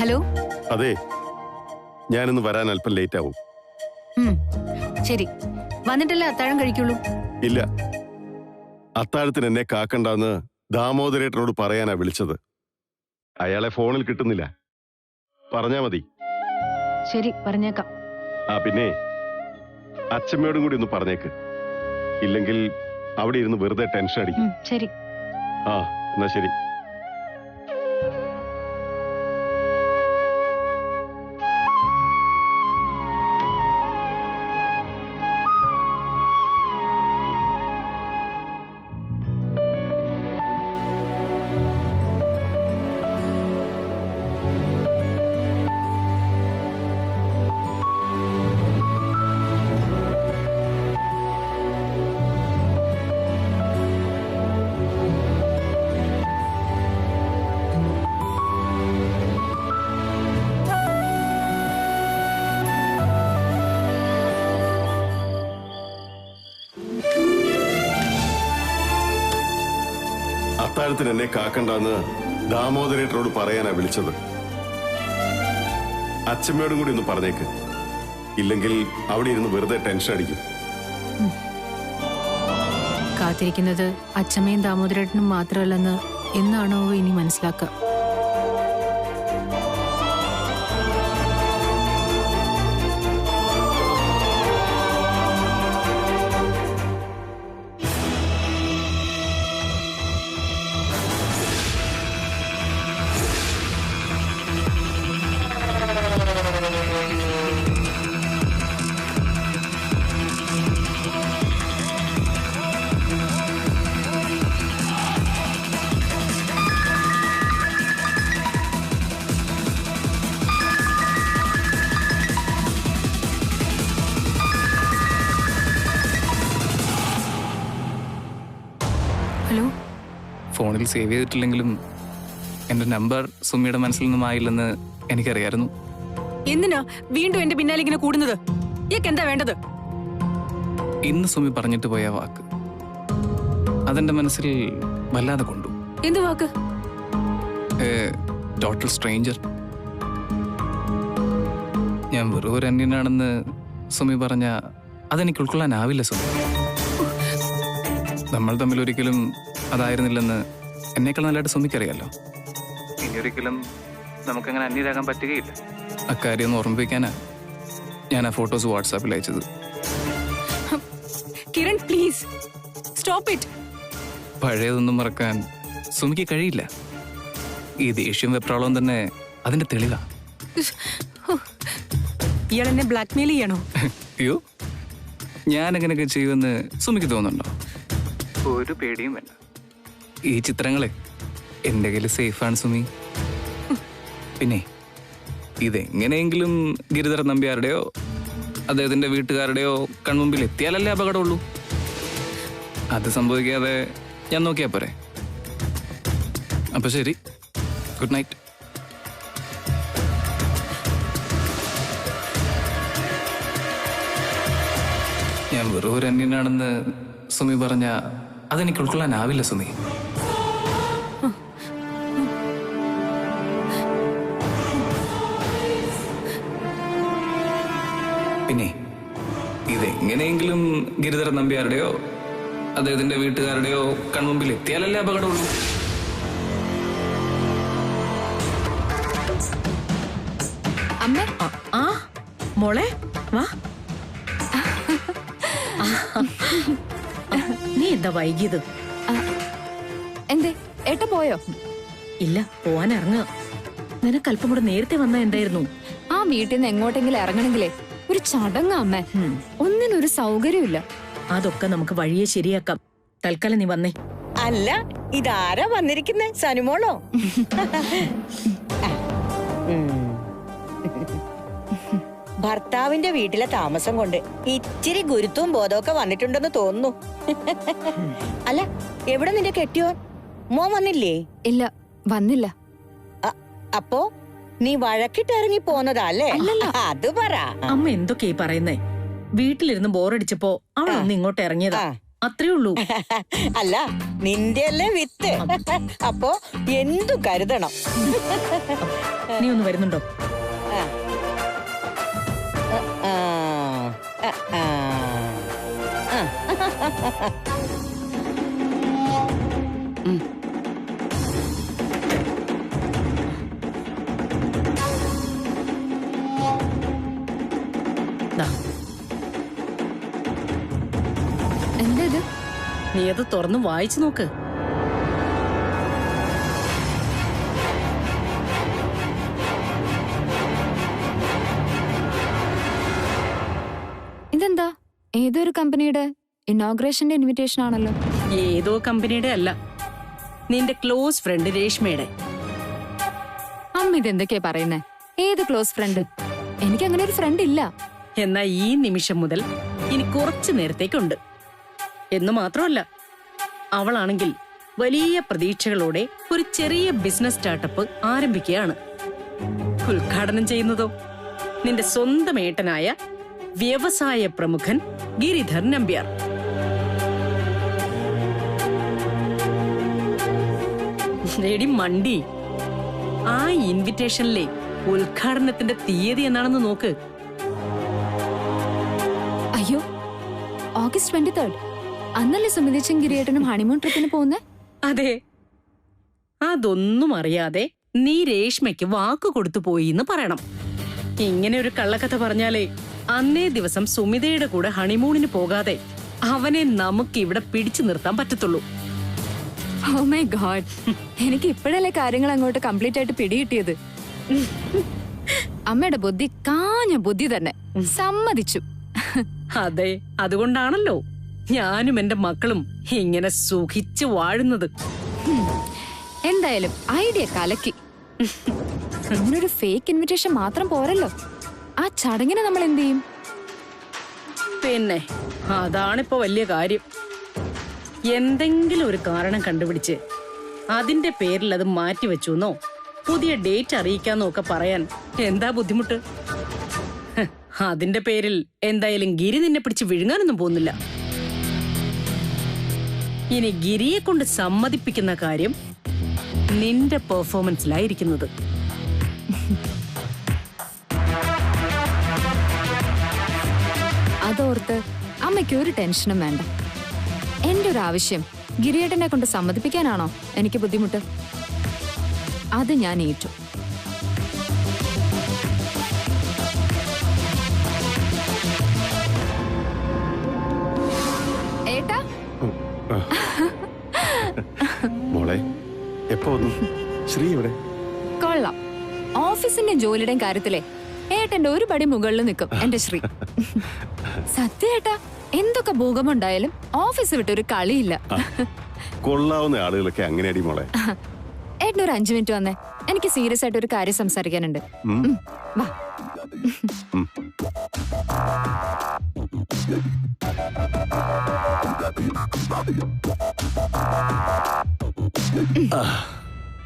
Hello. അതെ, ഞാനിന്ന് വരാൻ അല്പം ലേറ്റ് ആവും. ശരി, വന്നിട്ടല്ലേ അത്താഴം കഴിക്കുള്ളൂ? ഇല്ല, അത്താഴത്തിന് എന്നെ കാക്കണ്ടെന്ന് ദാമോദരേട്ടനോട് പറയാനാ വിളിച്ചത്. അയാളെ ഫോണിൽ കിട്ടുന്നില്ല. പറഞ്ഞാ മതി. ശരി, പറഞ്ഞേക്കാം. പിന്നെ അച്ഛമ്മയോടും കൂടി ഒന്ന് പറഞ്ഞേക്ക്. ഇല്ലെങ്കിൽ അവിടെ ഇരുന്ന് വെറുതെ ടെൻഷൻ അടിക്കും. ശരി. എന്നാ ശരി. അത്താഴത്തിന് എന്നെ കാക്കണ്ടെന്ന് ദാമോദരേട്ടനോട് പറയാനാ വിളിച്ചത്. അച്ഛമ്മയോടും കൂടി ഒന്ന് പറഞ്ഞേക്ക്. ഇല്ലെങ്കിൽ അവിടെ ഇരുന്ന് വെറുതെ ടെൻഷൻ അടിക്കും. കാത്തിരിക്കുന്നത് അച്ഛമ്മയും ദാമോദരേട്ടനും മാത്രമല്ലെന്ന് എന്നാണോ ഇനി മനസ്സിലാക്കുക? ഹലോ. ഫോണിൽ സേവ് ചെയ്തിട്ടില്ലെങ്കിലും എന്റെ നമ്പർ സുമിയുടെ മനസ്സിൽ നിന്നും ആയില്ലെന്ന് എനിക്കറിയായിരുന്നു. എന്തിനാ വീണ്ടും എന്റെ പിന്നാലെ ഇങ്ങനെ കൂടുന്നത്? ഇയാൾക്ക് എന്താ വേണ്ടത്? ഇന്ന് സുമി പറഞ്ഞിട്ട് പോയ വാക്ക് അതെന്റെ മനസ്സിൽ വല്ലാതെ കൊണ്ടു. എന്ത് വാക്ക്? Total stranger. ഞാൻ വെറും ഒരു അന്യനാണെന്ന് സുമി പറഞ്ഞ അതെനിക്ക് ഉൾക്കൊള്ളാനാവില്ല സുമി. നമ്മൾ തമ്മിൽ ഒരിക്കലും അതായിരുന്നില്ലെന്ന് എന്നേക്കാൾ നല്ലതായിട്ട് സുമിക്കറിയാലോ. ഇനി ഒരിക്കലും നമുക്കങ്ങനെ അന്യരാകാൻ പറ്റുകയില്ല. അക്കാര്യം ഒന്ന് ഓർമ്മിപ്പിക്കാനാ ഞാൻ ആ ഫോട്ടോസ് വാട്സാപ്പിൽ അയച്ചത്. Kiran, please stop it. പഴയതൊന്നും മറക്കാൻ സുമിക്ക് കഴിയില്ല. ഈ ദേഷ്യം വെപ്രാളവും തന്നെ അതിന്റെ തെളിവാ. ഇയാൾ എന്നെ ബ്ലാക്ക്മെയിൽ ചെയ്യണോ? അയ്യോ, ഞാൻ അങ്ങനെയൊക്കെ ചെയ്യുമെന്ന് സുമിക്ക് തോന്നുന്നുണ്ടോ? ഒരു പേടിയും വേണ്ട. ഈ ചിത്രങ്ങളെ എന്റെ കയ്യിൽ സേഫാണ് സുമി. പിന്നെ ഇതെങ്ങനെയെങ്കിലും ഗിരിധരൻ നമ്പ്യാരുടെയോ അദ്ദേഹത്തിന്റെ വീട്ടുകാരുടെയോ കൺമുമ്പിൽ എത്തിയാലല്ലേ അപകടമുള്ളൂ. അത് സംഭവിക്കാതെ ഞാൻ നോക്കിയാ പോരെ. അപ്പൊ ശരി, ഗുഡ് നൈറ്റ്. ഞാൻ വെറും ഒരു അന്യനാണെന്ന് സുമി പറഞ്ഞ അതെനിക്ക് ഉൾക്കൊള്ളാനാവില്ല സുമി. പിന്നെ ഇതെങ്ങനെയെങ്കിലും ഗിരിധരൻ നമ്പ്യാരുടെയോ അദ്ദേഹത്തിന്റെ വീട്ടുകാരുടെയോ കൺമുമ്പിൽ എത്തിയാലല്ലേ അപകടമുള്ളൂ. അമ്മ. മോളെ വാ. നീ എന്താ വൈകിയത്? എന്തേ ഏട്ട പോയോ? ഇല്ല, പോവാൻ ഇറങ്ങുക. നിനക്ക് അല്പം കൂടെ നേരത്തെ വന്നാ എന്തായിരുന്നു? ആ വീട്ടിൽ നിന്ന് എങ്ങോട്ടെങ്കിലും ഇറങ്ങണമെങ്കിലേ ഒരു ചടങ്ങാ അമ്മ. ഒന്നിനൊരു സൗകര്യമില്ല. അതൊക്കെ നമുക്ക് വഴിയെ ശരിയാക്കാം. തൽക്കാലം നീ വന്നേ. അല്ല, ഇതാരാ വന്നിരിക്കുന്നേ? സനുമോളോ? ഭർത്താവിന്റെ വീട്ടിലെ താമസം കൊണ്ട് ഇച്ചിരി ഗുരുത്വവും ബോധമൊക്കെ വന്നിട്ടുണ്ടെന്ന് തോന്നുന്നു. അല്ല, എവിടെ നിന്റെ കെട്ടിയോ? മോൻ വന്നില്ലേ? ഇല്ല, വന്നില്ല. അപ്പോ നീ വഴക്കിട്ടിറങ്ങി പോന്നതാ അല്ലേ? അത് പറ. അമ്മ എന്തൊക്കെയായി പറയുന്നേ? വീട്ടിലിരുന്ന് ബോറടിച്ചപ്പോ അവളൊന്ന് ഇങ്ങോട്ട് ഇറങ്ങിയതാ. അത്രേ ഉള്ളൂ. അല്ല നിന്റെ അല്ലേ വിത്ത്. അപ്പോ എന്തു കരുതണം. നീ ഒന്ന് വരുന്നുണ്ടോ? ആ, ആ, ആ, ആ. ദാ, എന്താ ഇത്? നീ അത് തുറന്ന് വായിച്ചു നോക്ക്. ഇതെന്താ? ഏതൊരു കമ്പനിയുടെ ഇനോഗ്രേഷന്റെ ഇൻവിറ്റേഷൻ ആണല്ലോ. ഏതോ കമ്പനിയുടെ അല്ല, നിന്റെ ക്ലോസ് ഫ്രണ്ട് രേഷ്മയുടെ. അമ്മ ഇതെന്തൊക്കെയാ പറയുന്നേ? ഏത് ക്ലോസ് ഫ്രണ്ട്? എനിക്ക് അങ്ങനെ ഒരു ഫ്രണ്ട് ഇല്ല. എന്നാ ഈ നിമിഷം മുതൽ ഇനി കുറച്ചു നേരത്തേക്കുണ്ട്. എന്ന് മാത്രമല്ല, അവളാണെങ്കിൽ വലിയ പ്രതീക്ഷകളോടെ ഒരു ചെറിയ ബിസിനസ് സ്റ്റാർട്ടപ്പ് ആരംഭിക്കുകയാണ്. ഉദ്ഘാടനം ചെയ്യുന്നതോ നിന്റെ സ്വന്തം ഏട്ടനായ വ്യവസായ പ്രമുഖൻ ഗിരിധർ നമ്പ്യാർ. എടി മണ്ടി, ആ ഇൻവിറ്റേഷനിലെ ഉദ്ഘാടനത്തിന്റെ തീയതി എന്നാണെന്ന് നോക്ക്. അയ്യോ, ഓഗസ്റ്റ് 23. അന്നല്ലേ സുമിതേച്ചും ഗിരിയേട്ടനും ഹണിമൂൺ ട്രിപ്പിന് പോകുന്നേ? അതെ. അതൊന്നും അറിയാതെ നീ രേഷ്മയ്ക്ക് വാക്ക് കൊടുത്തു പോയി എന്ന് പറയണം. ഇങ്ങനെ ഒരു കള്ളക്കഥ പറഞ്ഞാലേ അന്നേ ദിവസം സുമിതയുടെ കൂടെ ഹണിമൂണിന് പോകാതെ അവനെ നമുക്ക് ഇവിടെ പിടിച്ചു നിർത്താൻ പറ്റത്തുള്ളൂ. ഓ മൈ ഗോഡ്, എനിക്ക് ഇപ്പോഴല്ലേ കാര്യങ്ങൾ അങ്ങോട്ട് കംപ്ലീറ്റ് ആയിട്ട് പിടികിട്ടിയത്. അമ്മയുടെ ബുദ്ധി കാഞ്ഞ ബുദ്ധി തന്നെ. സമ്മതിച്ചു. അതെ, അതുകൊണ്ടാണല്ലോ ഞാനും എന്റെ മക്കളും ഇങ്ങനെ സുഖിച്ചു വാഴുന്നത്. എന്തായാലും ഐഡിയ കലക്കി. ഇങ്ങനൊരു ഫേക്ക് ഇൻവിറ്റേഷൻ മാത്രം പോരല്ലോ, ആ ചടങ്ങിന് നമ്മൾ എന്ത് ചെയ്യും? പിന്നെ അതാണിപ്പോ വലിയ കാര്യം. എന്തെങ്കിലും ഒരു കാരണം കണ്ടുപിടിച്ച് അതിന്റെ പേരിൽ അത് മാറ്റിവെച്ചുവെന്നോ പുതിയ ഡേറ്റ് അറിയിക്കാന്നോ ഒക്കെ പറയാൻ എന്താ ബുദ്ധിമുട്ട്? അതിന്റെ പേരിൽ എന്തായാലും ഗിരി നിന്നെ പിടിച്ച് വിഴുങ്ങാനൊന്നും പോകുന്നില്ല. ഇനി ഗിരിയെ കൊണ്ട് സമ്മതിപ്പിക്കുന്ന കാര്യം നിന്റെ പെർഫോമൻസിലായിരിക്കുന്നത്. അതോർത്ത് അമ്മയ്ക്ക് ഒരു ടെൻഷനും വേണ്ട. എന്റെ ഒരു ആവശ്യം ഗിരിയേട്ടനെ കൊണ്ട് സമ്മതിപ്പിക്കാനാണോ എനിക്ക് ബുദ്ധിമുട്ട്? അത് ഞാൻ ഏറ്റു. ഏട്ടാ, മോളെ എപ്പോ വന്നു? ശ്രീ ഇവിടെ? കൊള്ളാം. ഓഫീസിന്റെ ജോലിയുടെയും കാര്യത്തിലെ ഏട്ടന്റെ ഒരു പടി മുകളിൽ നിൽക്കും എന്റെ ശ്രീ. സത്യേട്ടാ, എന്തൊക്കെ ഭൂകമ്പുണ്ടായാലും ഓഫീസ് വിട്ടൊരു കളിയില്ല. കൊള്ളാവുന്ന ആളുകളൊക്കെ അങ്ങനെ അടി മോളെ. ഏട്ടൻ ഒരു 5 മിനിറ്റ് വന്നേ, എനിക്ക് സീരിയസ് ആയിട്ട് ഒരു കാര്യം സംസാരിക്കാനുണ്ട്. വാ.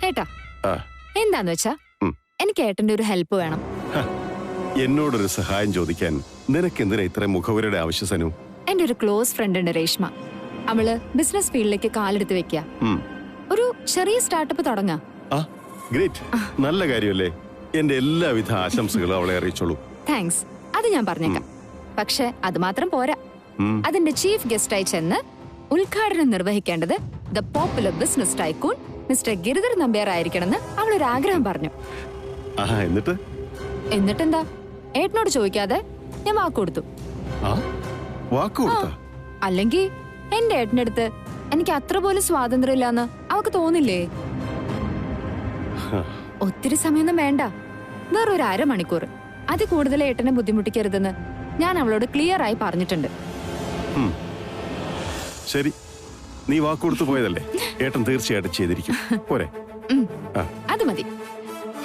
ഏട്ടാ, എന്താന്ന് വെച്ചാ എനിക്ക് ഏട്ടന്റെ ഒരു ഹെൽപ്പ് വേണം. എന്നോടൊരു സഹായം ചോദിക്കാൻ നിനക്കെന്തിനാ ഇത്രയും മുഖവരുടെ ആവശ്യസനു? എന്റെ ഒരു ക്ലോസ് ഫ്രണ്ട് ഉണ്ട് രേഷ്മ. അവള് ബിസിനസ് ഫീൽഡിലേക്ക് കാലെടുത്ത് വെക്കുക. ഒരു ചെറിയ സ്റ്റാർട്ടപ്പ് തുടങ്ങാം. ഗ്രേറ്റ്, നല്ല കാര്യമല്ലേ. എന്റെ എല്ലാവിധ ആശംസകളും അവളെ അറിയിച്ചോളൂ. താങ്ക്സ്, അത് ഞാൻ പറഞ്ഞേക്കാം. പക്ഷെ അത് മാത്രം പോരാ. അതിന്റെ ചീഫ് ഗസ്റ്റായി ചെന്ന് ഉദ്ഘാടനം നിർവഹിക്കേണ്ടത് the popular business tycoon mister Giridhar Nambiar ആയിരിക്കണമെന്ന് അവളൊരു ആഗ്രഹം പറഞ്ഞു. എന്നിട്ടെന്താ, ഏട്ടനോട് ചോദിക്കാതെ ഞാൻ വാക്കുകൊടുത്തു. അല്ലെങ്കിൽ എന്റെ ഏട്ടന്റെ അടുത്ത് എനിക്ക് അത്ര പോലും സ്വാതന്ത്ര്യം ഇല്ലാന്ന് അവക്ക് തോന്നില്ലേ? ഒത്തിരി സമയമൊന്നും വേണ്ട, വേറൊരു 1/2 മണിക്കൂർ. അത് കൂടുതൽ ഏട്ടനെ ബുദ്ധിമുട്ടിക്കരുതെന്ന് ഞാൻ അവളോട് ക്ലിയർ ആയി പറഞ്ഞിട്ടുണ്ട്. ശരി, നീ വാക്കുകൊടുത്തു പോയതല്ലേ, ഏട്ടൻ തീർച്ചയായിട്ടും ചെയ്തിരിക്കും. പോരെ? അത് മതി.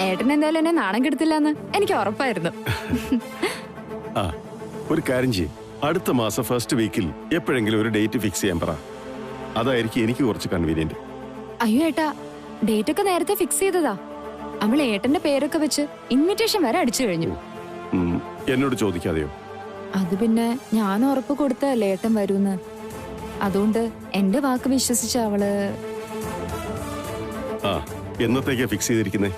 ഏട്ടൻ എന്തായാലും എന്നെ നാണം കെടുത്തില്ലെന്ന് എനിക്ക് ഉറപ്പായിരുന്നു. ഒരു കാര്യം ചെയ്യും, അടുത്ത മാസം ഫസ്റ്റ് വീക്കിൽ എപ്പോഴെങ്കിലും ഒരു ഡേറ്റ് ഫിക്സ് ചെയ്യാൻ പറ. അതായിരിക്കും എനിക്ക് കുറച്ച് കൺവീനിയന്റ്. അയ്യോ ഏട്ടാ, ഡേറ്റ് ഒക്കെ നേരത്തെ ഫിക്സ് ചെയ്തതാ. അവൾ ഏട്ടന്റെ പേരൊക്കെ വെച്ച് ഇൻവിറ്റേഷൻ വരെ അടിച്ചു കഴിഞ്ഞു. എന്നോട് ചോദിക്കാതെയോ? അത് പിന്നെ ഞാൻ ഉറപ്പ് കൊടുത്തല്ലേ ഏട്ടൻ വരൂന്ന്. അതുകൊണ്ട് എന്റെ വാക്ക് വിശ്വസിച്ച അവള് ആ എന്നത്തേക്കാ ഫിക്സ് ചെയ്തിരിക്കുന്നേ?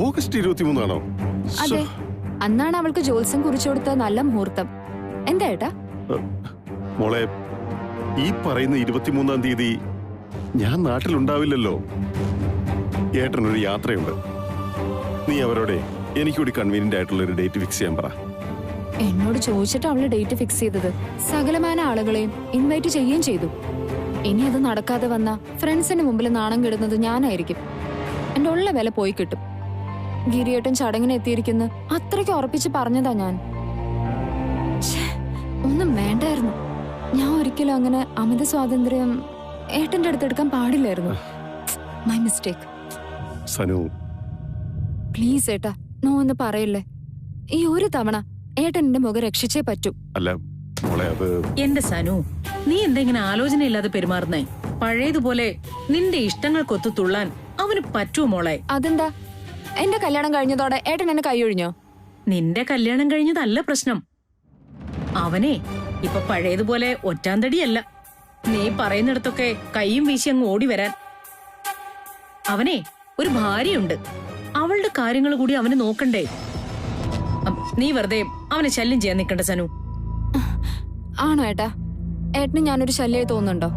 ഓഗസ്റ്റ് 23 അതെ, അന്നാണ് അവൾക്ക് ജോത്സ്യം കുറിച്ചു കൊടുത്ത നല്ല മുഹൂർത്തം. എന്താ ഏട്ടാ? മോളെ, ഈ പറയുന്ന 23 തീയതി ഞാൻ നാട്ടിലുണ്ടാവില്ലല്ലോ. ഏട്ടനൊരു യാത്രയുണ്ട്. നീ അവരോടെ എനിക്കൂടി കൺവീനിയന്റ് ആയിട്ടുള്ള ഒരു ഡേറ്റ് ഫിക്സ് ചെയ്യാൻ പറ. എന്നോട് ചോദിച്ചിട്ട് അവള് ഡേറ്റ് ഫിക്സ് ചെയ്തത്. സകലമാന ആളുകളെയും ഇൻവൈറ്റ് ചെയ്യുകയും ചെയ്തു. ഇനി അത് നടക്കാതെ വന്ന ഫ്രണ്ട്സിന് മുമ്പിൽ നാണം കെടുന്നത് ഞാനായിരിക്കും. എന്റെ ഉള്ള വില പോയി കിട്ടും. ഗിരിയേട്ടൻ ചടങ്ങിന് എത്തിയിരിക്കുന്നു അത്രയ്ക്ക് ഉറപ്പിച്ച് പറഞ്ഞതാ ഞാൻ. ഒന്നും വേണ്ടായിരുന്നു. ഞാൻ ഒരിക്കലും അങ്ങനെ അമിത സ്വാതന്ത്ര്യം ഏട്ടന്റെ അടുത്തെടുക്കാൻ പാടില്ലായിരുന്നു. My mistake. സനു, പ്ലീസ് ഏട്ടാ, നോ എന്ന് പറയില്ലേ. ഈ ഒരു തവണ ഏട്ടൻ എന്റെ മുഖം രക്ഷിച്ചേ പറ്റൂ. അല്ല മോളെ, അത് എന്റെ സനു, നീ എന്തെങ്കിലും ആലോചനയില്ലാതെ പെരുമാറുന്നേ? പഴയതുപോലെ നിന്റെ ഇഷ്ടങ്ങൾക്കൊത്തു തുള്ളാൻ അവന് പറ്റുമോ മോളെ? അതെന്താ? എന്റെ കല്യാണം കഴിഞ്ഞതോടെ ഏട്ടൻ എന്നെ കൈയൊഴിഞ്ഞോ? നിന്റെ കല്യാണം കഴിഞ്ഞതല്ല പ്രശ്നം. അവനെ ഇപ്പൊ പഴയതുപോലെ ഒറ്റാന്തടിയല്ല. നീ പറയുന്നിടത്തൊക്കെ കൈയും വീശി അങ്ങ് ഓടി വരാൻ. അവനെ ഒരു ഭാര്യയുണ്ട്. അവളുടെ കാര്യങ്ങൾ കൂടി അവന് നോക്കണ്ടേ? നീ വെറുതെ അവനെ ശല്യം ചെയ്യാൻ നിൽക്കണ്ട സനു. ആണോ ഏട്ടാ? ഏട്ടന് ഞാനൊരു ശല്യമായി തോന്നുന്നുണ്ടോ?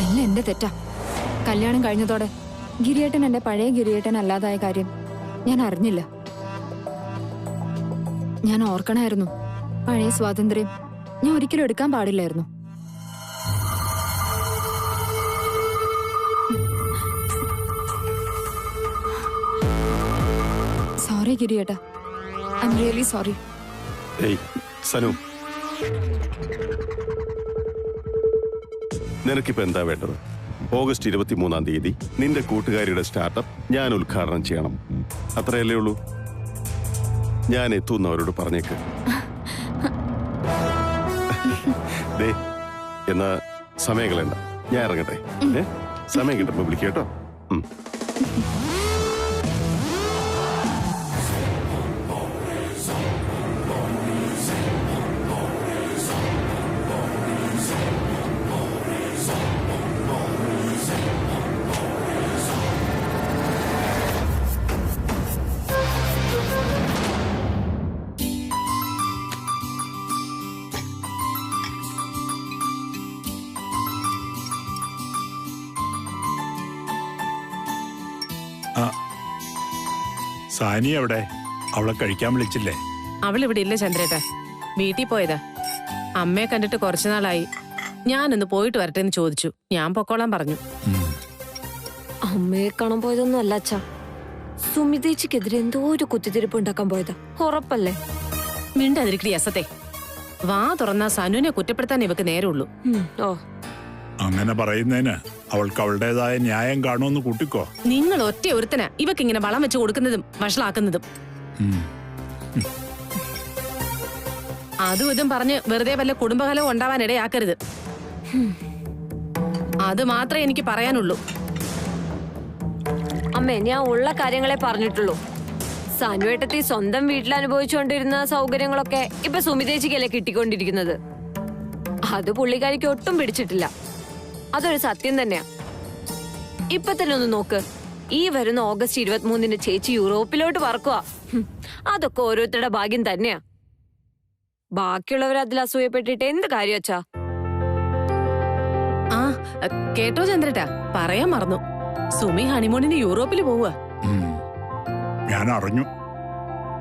എല്ലാം എന്റെ തെറ്റാ. കല്യാണം കഴിഞ്ഞതോടെ ഗിരിയേട്ടൻ എന്റെ പഴയ ഗിരിയേട്ടൻ അല്ലാതായ കാര്യം ഞാൻ അറിഞ്ഞില്ല. ഞാൻ ഓർക്കണമായിരുന്നു. പഴയ സ്വാതന്ത്ര്യം ഞാൻ ഒരിക്കലും എടുക്കാൻ പാടില്ലായിരുന്നു. സോറി ഗിരിയേട്ടാ, ഐ എം റിയലി സോറി. ഏയ് സനു, നിനക്കിപ്പോ എന്താ വേണ്ടത്? ഓഗസ്റ്റ് 23 തീയതി നിന്റെ കൂട്ടുകാരിയുടെ സ്റ്റാർട്ടപ്പ് ഞാൻ ഉദ്ഘാടനം ചെയ്യണം. അത്രയല്ലേ ഉള്ളൂ. ഞാൻ എത്തുന്നവരോട് പറഞ്ഞേക്ക്. ദേ, എന്നാ സമയം കളയണ്ട, ഞാൻ ഇറങ്ങട്ടെ. സമയം കിട്ടുമ്പോ വിളിക്കേട്ടോ. സാനി എവിടെ? അവളെ കഴിക്കാൻ വിളിച്ചില്ലേ? അവളിവിടെ ഇല്ല ചന്ദ്രേട്ടാ, വീട്ടിൽ പോയതാ. അമ്മയെ കണ്ടിട്ട് കുറച്ചുനാളായി. ഞാനൊന്ന് പോയിട്ട് വരട്ടെ എന്ന് ചോദിച്ചു. ഞാൻ പൊക്കോളാൻ പറഞ്ഞു. അമ്മയെ കാണാൻ പോയതൊന്നും അല്ല അച്ഛാ. സുമിതേച്ചിക്കെതിരെ എന്തോ ഒരു കുത്തിത്തിരിപ്പ് ഉണ്ടാക്കാൻ പോയതാ. ഉറപ്പല്ലേ? മിണ്ടാതിരിക്കടി അസത്തെ. വാ തുറന്നാ സനുവിനെ കുറ്റപ്പെടുത്താൻ ഇവക്ക് നേരമുള്ളൂ. ഓ, അങ്ങനെ പറയുന്നതിന് അവൾക്ക് അവളുടേതായ ന്യായം കാണുമെന്ന് കൂട്ടിക്കോ. നിങ്ങൾ ഒറ്റ ഒരുത്തനാ ഇവക്ക് ഇങ്ങനെ വളം വെച്ച് കൊടുക്കുന്നതും വഷളാക്കുന്നതും. അതും ഇതും പറഞ്ഞ് വെറുതെ വല്ല കുടുംബകലവും ഉണ്ടാവാൻ ഇടയാക്കരുത്. അത് മാത്രമേ എനിക്ക് പറയാനുള്ളൂ. അമ്മേ, ഞാൻ ഉള്ള കാര്യങ്ങളെ പറഞ്ഞിട്ടുള്ളൂ. സനുവേട്ടത്തി സ്വന്തം വീട്ടിൽ അനുഭവിച്ചുകൊണ്ടിരുന്ന സൗകര്യങ്ങളൊക്കെ ഇപ്പൊ സുമിതേച്ചിക്കല്ലേ കിട്ടിക്കൊണ്ടിരിക്കുന്നത്. അത് പുള്ളിക്കാരിക്ക് ഒട്ടും പിടിച്ചിട്ടില്ല. അതൊരു സത്യം തന്നെയാ. ഇപ്പൊ തന്നെ ഒന്ന് നോക്ക്. ഈ വരുന്ന ഓഗസ്റ്റ് 23 ചേച്ചി യൂറോപ്പിലോട്ട് പറക്കുക. അതൊക്കെ ഓരോരുത്തരുടെ ഭാഗ്യം തന്നെയാ. ബാക്കിയുള്ളവർ അതിൽ അസൂയപ്പെട്ടിട്ട് എന്ത് കാര്യം അച്ഛാ? ആ കേട്ടോ ചന്ദ്രേട്ടാ, പറയാൻ മറന്നു. സുമി ഹണിമൂണിന് യൂറോപ്പിൽ പോവുക. ഞാൻ അറിഞ്ഞു,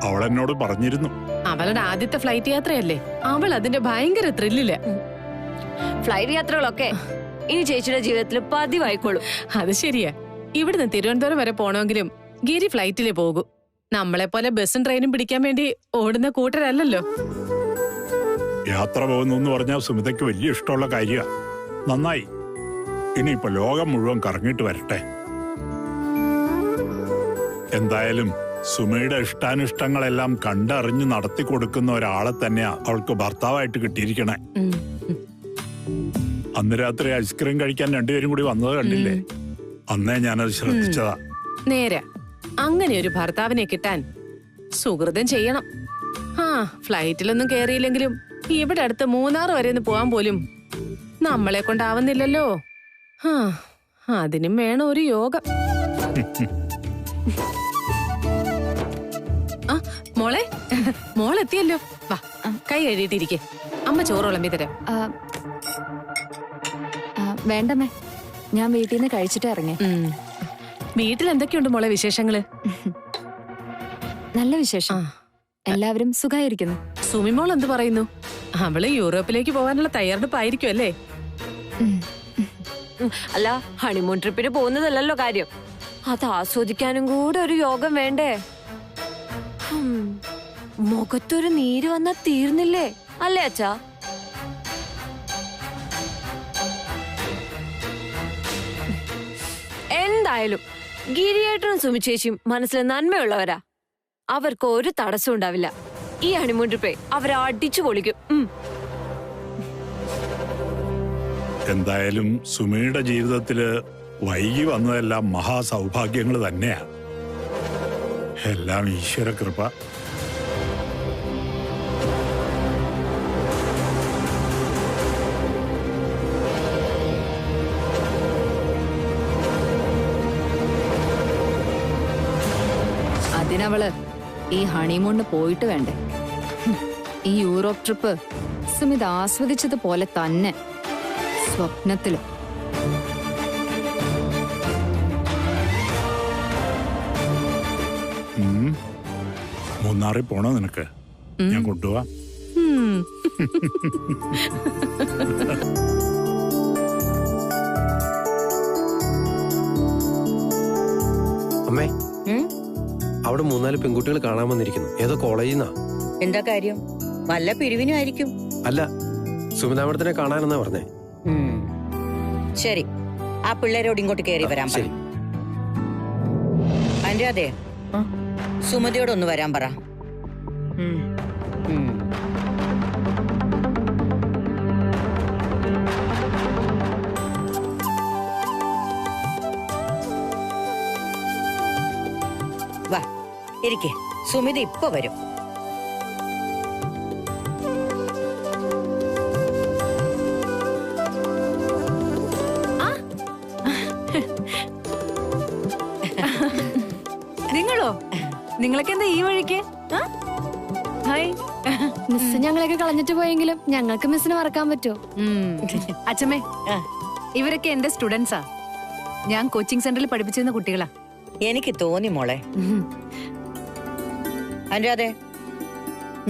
അവൾ എന്നോട് പറഞ്ഞിരുന്നു. അവളുടെ ആദ്യത്തെ ഫ്ലൈറ്റ് യാത്രയല്ലേ. അവൾ അതിന്റെ ഭയങ്കര ത്രില്ലില്ല. ഫ്ലൈറ്റ് യാത്രകളൊക്കെ ഇനി ചേച്ചിയുടെ ജീവിതത്തിൽ പതിവായിക്കോളും. അത് ശരിയാ. ഇവിടുന്ന് തിരുവനന്തപുരം വരെ പോണമെങ്കിലും ഗിരി ഫ്ലൈറ്റിലേ പോകൂ. നമ്മളെ പോലെ ബസ്സും ട്രെയിനും പിടിക്കാൻ വേണ്ടി ഓടുന്ന കൂട്ടരല്ലല്ലോ. യാത്ര പോകുന്നു പറഞ്ഞാൽ സുമിതയ്ക്ക് വലിയ ഇഷ്ടമുള്ള കാര്യ. നന്നായി. ഇനിയിപ്പോ ലോകം മുഴുവൻ കറങ്ങിയിട്ട് വരട്ടെ. എന്തായാലും സുമയുടെ ഇഷ്ടാനിഷ്ടങ്ങളെല്ലാം കണ്ടറിഞ്ഞ് നടത്തി കൊടുക്കുന്ന ഒരാളെ തന്നെയാ അവൾക്ക് ഭർത്താവായിട്ട് കിട്ടിയിരിക്കണേ. അന്ന് രാത്രി ഐസ്ക്രീം കഴിക്കാൻ രണ്ടുപേരും കൂടി വന്നത് കണ്ടില്ലേ? അന്നേ ഞാനത് ശ്രദ്ധിച്ചതാ. നേരെ അങ്ങനെ ഒരു ഭർത്താവിനെ കിട്ടാൻ സുഹൃതം ചെയ്യണം. ആ ഫ്ലൈറ്റിലൊന്നും കേറിയില്ലെങ്കിലും ഇവിടെ അടുത്ത് മൂന്നാർ വരെ ഒന്ന് പോവാൻ പോലും നമ്മളെ കൊണ്ടാവുന്നില്ലല്ലോ. ആ അതിനും വേണം ഒരു യോഗം. ആ മോളെത്തിയല്ലോ. വാ കൈ കഴുകിയിട്ടിരിക്കെ, അമ്മ ചോറ് വിളമ്പി തരാം. വേണ്ടമ്മേ, ഞാൻ വീട്ടിൽ നിന്ന് കഴിച്ചിട്ട് ഇറങ്ങി. വീട്ടിൽ എന്തൊക്കെയുണ്ട് മോളെ വിശേഷങ്ങള്? നല്ല വിശേഷം, എല്ലാവരും സുഖായിരിക്കുന്നു. സുമിമോൾ എന്ത് പറയുന്നു? അവള് യൂറോപ്പിലേക്ക് പോകാനുള്ള തയ്യാറെടുപ്പായിരിക്കും അല്ലേ? അല്ല, ഹണിമൂൺ ട്രിപ്പിന് പോകുന്നതല്ലല്ലോ കാര്യം, അത് ആസ്വദിക്കാനും കൂടെ ഒരു യോഗം വേണ്ടേ? മുഖത്തൊരു നീര് വന്നാ തീർന്നില്ലേ അല്ലേ അച്ഛാ? എന്തായാലും ഗിരിയേട്ടനും സുമിച്ചേച്ചിയും മനസ്സിൽ നന്മയുള്ളവരാ. അവർക്ക് ഒരു തടസ്സം ഉണ്ടാവില്ല. ഈ ഹണിമൂൺ ട്രിപ്പേ അവരെ അടിച്ചു പൊളിക്കും. എന്തായാലും സുമിയുടെ ജീവിതത്തില് വൈകി വന്നതെല്ലാം മഹാസൗഭാഗ്യങ്ങൾ തന്നെയാ. എല്ലാം ഈശ്വര കൃപ. അതിനവള് ഈ ഹണിമൂണിന് പോയിട്ട് വേണ്ടേ? ഈ യൂറോപ്പ് ട്രിപ്പ് സുമിത ആസ്വദിച്ചതുപോലെ തന്നെ സ്വപ്നത്തിലും. മൂന്നാറിൽ പോണോ നിനക്ക്? ഞാൻ കൊണ്ടുപോവാ. അമ്മേ, അവിടെ 3-4 പെൺകുട്ടികൾ കാണാൻ വന്നിരിക്കുന്നു. ഏതോ കോളേജിൽ നിന്നാ. എന്താ കാര്യം? വല്ല പിരിവിനും ആയിരിക്കും. അല്ല, സുമിതാമടത്തിനെ കാണാനെന്നാ പറഞ്ഞേ. ശരി, ആ പിള്ളേരോട് ഇങ്ങോട്ട് കയറി വരാൻ പറ. അതിന്റെ അതെ സുമതിയോടൊന്ന് വരാൻ പറ. വാ ഇരിക്കെ, സുമിത ഇപ്പൊ വരും. നിങ്ങളോ? നിങ്ങളൊക്കെ എന്താ ഈ വഴിക്ക്? മിസ് ഞങ്ങളൊക്കെ കളഞ്ഞിട്ട് പോയെങ്കിലും ഞങ്ങൾക്ക് മിസ്സിനെ മറക്കാൻ പറ്റുമോ? അച്ഛമ്മേ, ഇവരൊക്കെ എന്റെ സ്റ്റുഡൻസാ. ഞാൻ കോച്ചിങ് സെന്ററിൽ പഠിപ്പിച്ചിരുന്ന കുട്ടികളാ. എനിക്ക് തോന്നി മോളെ. അനുരാധേ,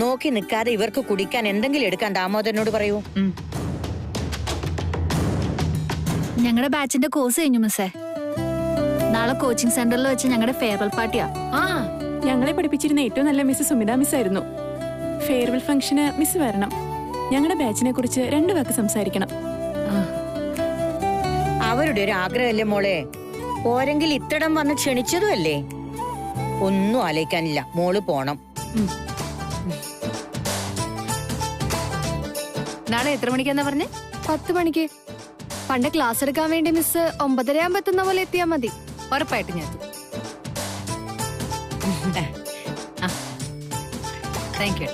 നോക്കി നിൽക്കാതെ ഇവർക്ക് കുടിക്കാൻ എന്തെങ്കിലും എടുക്കാൻ ദാമോദരനോട് പറയൂ. ഞങ്ങളുടെ ബാച്ചിന്റെ കോഴ്സ് കഴിഞ്ഞു മിസ്സേ. നാളെ കോച്ചിങ് സെന്ററിൽ വെച്ച് ഞങ്ങളുടെ ഫെയർവെൽ പാർട്ടിയാ. ഞങ്ങളെ പഠിപ്പിച്ചിരുന്ന ഏറ്റവും നല്ല മിസ് സുമിത മിസ് ആയിരുന്നു. ഫെയർവെൽ ഫംഗ്ഷന് മിസ് വരണം. ഞങ്ങളുടെ ബാച്ചിനെ കുറിച്ച് 2 വാക്ക് സംസാരിക്കണം. അവരുടെ ഒരു ആഗ്രഹമല്ലേ മോളെ? പോരെങ്കിൽ ഇത്തടം വന്ന് ക്ഷണിച്ചതും അല്ലേ? ഒന്നും ആലോചിക്കാനില്ല, മോള് പോണം. നാളെ എത്ര മണിക്കാന്നാ പറഞ്ഞേ? 10 മണിക്ക്. പണ്ട് ക്ലാസ് എടുക്കാൻ വേണ്ടി മിസ് 9:30 ആകുമ്പോ എത്തുന്ന പോലെ എത്തിയാ മതി. ഉറപ്പായിട്ട് ഞാൻ. Thank you.